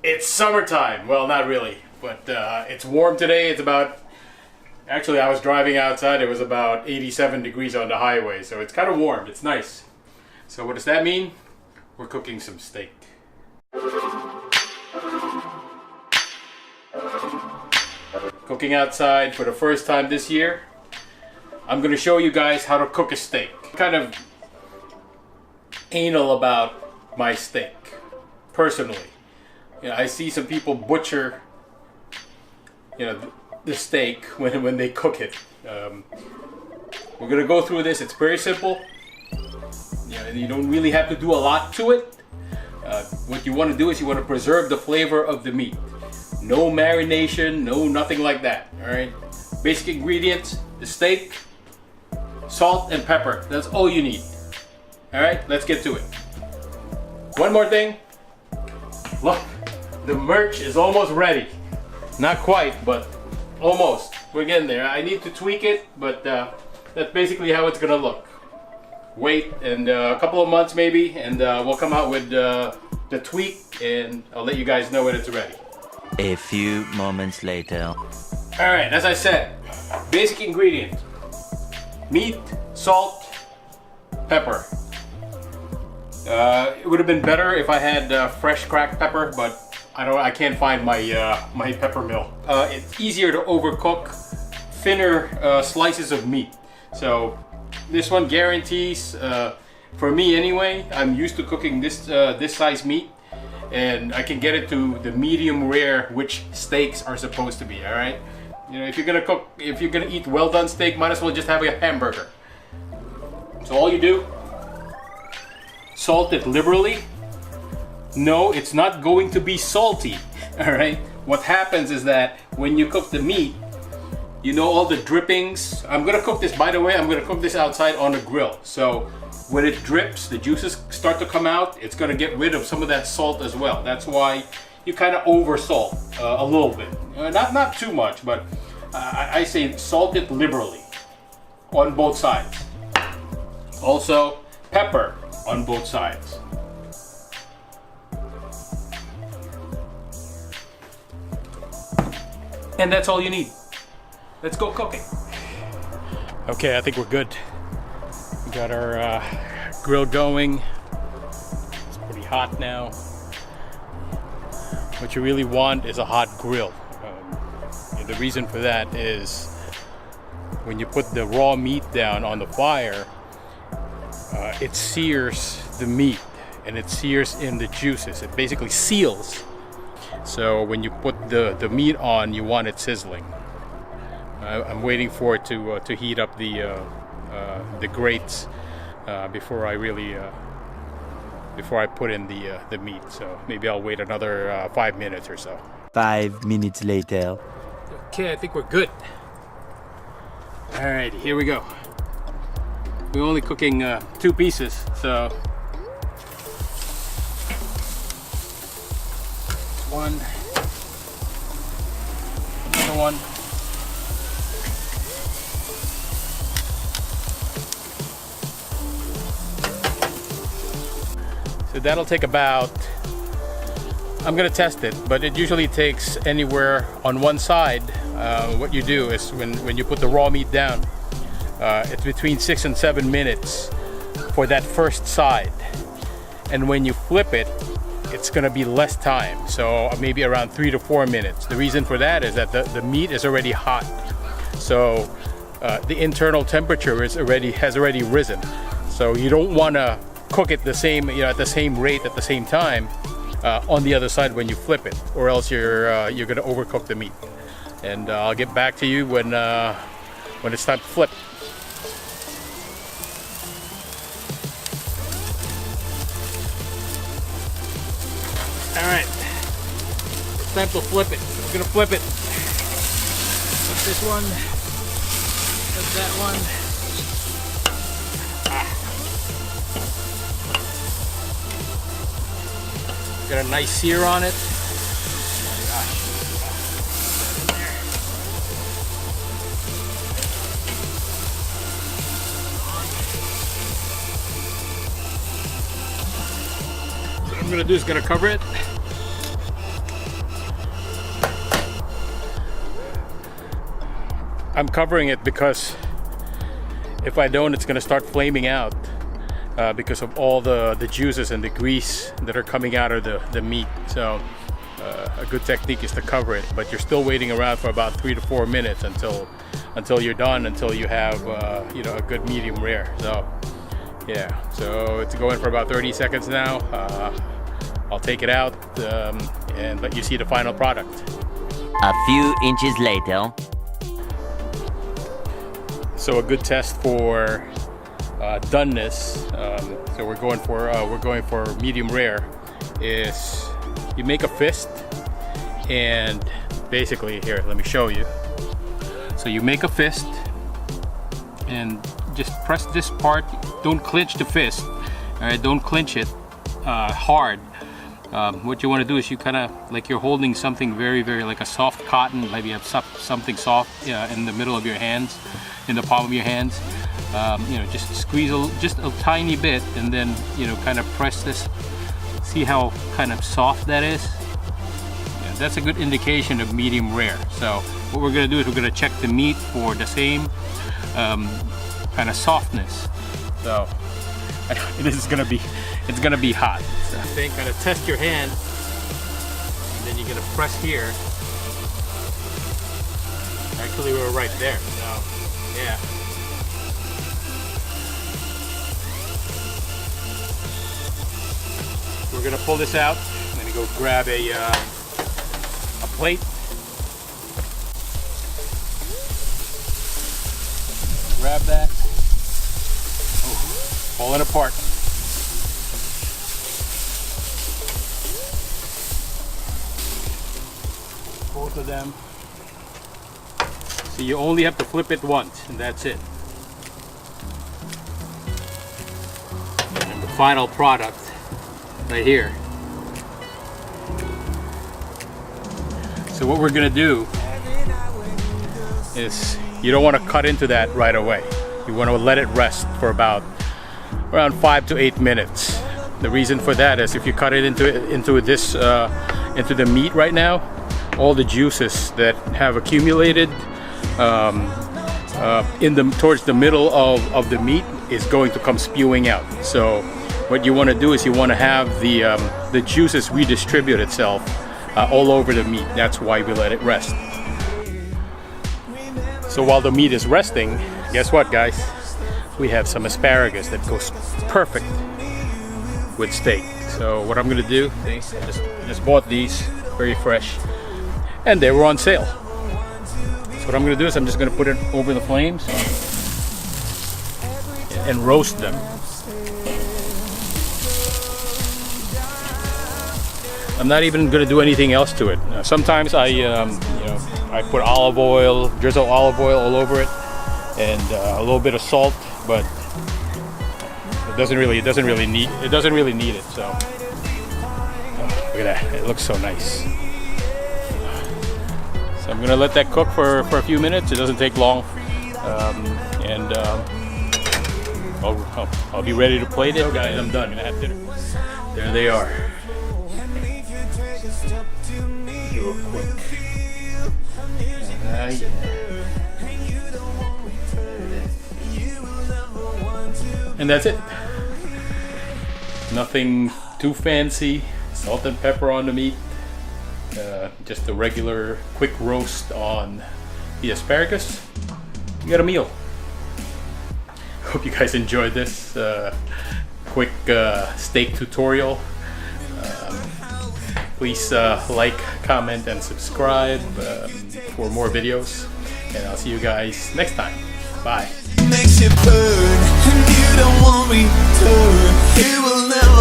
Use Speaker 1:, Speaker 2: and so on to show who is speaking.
Speaker 1: It's summertime. Well, not really, but it's warm today. It's about, actually I was driving outside, it was about 87 degrees on the highway, so it's kind of warm. It's nice. So what does that mean? We're cooking some steak. Cooking outside for the first time this year. I'm going to show you guys how to cook a steak. I'm kind of anal about my steak, personally. You know, I see some people butcher, you know, the steak when they cook it. We're going to go through this. It's very simple. You know, you don't really have to do a lot to it. What you want to do is you want to preserve the flavor of the meat. No marination, no nothing like that. All right. Basic ingredients: the steak, salt and pepper. That's all you need. All right. Let's get to it. One more thing. Look, the merch is almost ready. Not quite, but almost. We're getting there. I need to tweak it, but that's basically how it's gonna look. Wait and a couple of months maybe, and we'll come out with the tweak, and I'll let you guys know when it's ready.
Speaker 2: A few moments later.
Speaker 1: Alright, as I said, basic ingredients: meat, salt, pepper. It would have been better if I had fresh cracked pepper, but I can't find my my pepper mill. It's easier to overcook thinner slices of meat. So this one guarantees, for me anyway, I'm used to cooking this size meat, and I can get it to the medium rare, which steaks are supposed to be. All right, you know, if you're gonna eat well done steak, might as well just have a hamburger. So all you do, salt it liberally. No, it's not going to be salty. All right. What happens is that when you cook the meat, you know, all the drippings. I'm gonna cook this, by the way, I'm gonna cook this outside on the grill. So when it drips, the juices start to come out, it's gonna get rid of some of that salt as well. That's why you kind of over salt a little bit. Not too much, but I say salt it liberally on both sides. Also, pepper on both sides. And that's all you need. Let's go cooking. Okay, I think we're good. We got our grill going. It's pretty hot now. What you really want is a hot grill. And the reason for that is when you put the raw meat down on the fire, it sears the meat and it sears in the juices. It basically seals. So when you put the meat on, you want it sizzling. I'm waiting for it to heat up the grates before I put in the meat. So maybe I'll wait another 5 minutes or so.
Speaker 2: 5 minutes later.
Speaker 1: Okay, I think we're good. All right, here we go. We're only cooking 2 pieces, so one, another one. So that'll take about, I'm gonna test it, but it usually takes anywhere on one side. What you do is when you put the raw meat down, it's between 6 and 7 minutes for that first side. And when you flip it, it's gonna be less time. So maybe around 3 to 4 minutes. The reason for that is that the meat is already hot. So the internal temperature has already risen. So you don't wanna cook it the same, you know, at the same rate at the same time on the other side when you flip it, or else you're gonna overcook the meat. And I'll get back to you when it's time to flip. All right, it's time to flip it. I'm gonna flip it. Flip this one. Flip that one. Got a nice sear on it. So what I'm gonna do is gonna cover it. I'm covering it because if I don't, it's gonna start flaming out because of all the juices and the grease that are coming out of the meat. So a good technique is to cover it, but you're still waiting around for about 3 to 4 minutes until you're done, until you have you know, a good medium rare. So yeah, so it's going for about 30 seconds now. I'll take it out and let you see the final product.
Speaker 2: A few inches later.
Speaker 1: So a good test for doneness. So we're going for medium rare. Is you make a fist, and basically here, let me show you. So you make a fist and just press this part. Don't clench the fist. All right, don't clench it hard. What you want to do is you kind of like you're holding something very, very like a soft cotton. Maybe you have something soft in the middle of your hands, in the palm of your hands. You know, just squeeze just a tiny bit, and then, you know, kind of press this. See how kind of soft that is? Yeah, that's a good indication of medium rare. So what we're going to do is we're going to check the meat for the same kind of softness. So it's going to be hot. So then kind of test your hand, and then you're going to press here. Actually, we're right there. So yeah. We're gonna pull this out. I'm gonna go grab a plate. Grab that. Oh, falling apart. Both of them. So you only have to flip it once, and that's it. And the final product. Right here. So what we're gonna do is you don't want to cut into that right away. You want to let it rest for about around 5 to 8 minutes. The reason for that is if you cut it into the meat right now, all the juices that have accumulated towards the middle of the meat is going to come spewing out. So what you want to do is you want to have the juices redistribute itself all over the meat. That's why we let it rest. So while the meat is resting, guess what, guys? We have some asparagus that goes perfect with steak. So what I'm gonna do, I just bought these, very fresh, and they were on sale. So what I'm gonna do is I'm just gonna put it over the flames and roast them. I'm not even going to do anything else to it. Sometimes I put olive oil, drizzle olive oil all over it, and a little bit of salt, but it doesn't really need it. So look at that, it looks so nice. So I'm going to let that cook for a few minutes. It doesn't take long, and I'll be ready to plate it. So guys, I'm done. I'm gonna have dinner. There they are. Real quick. Yeah. And that's it. Nothing too fancy. Salt and pepper on the meat. Just a regular quick roast on the asparagus. You got a meal. Hope you guys enjoyed this quick steak tutorial. Please like, comment, and subscribe for more videos. And I'll see you guys next time. Bye. Makes you burn, and you don't want return. You will never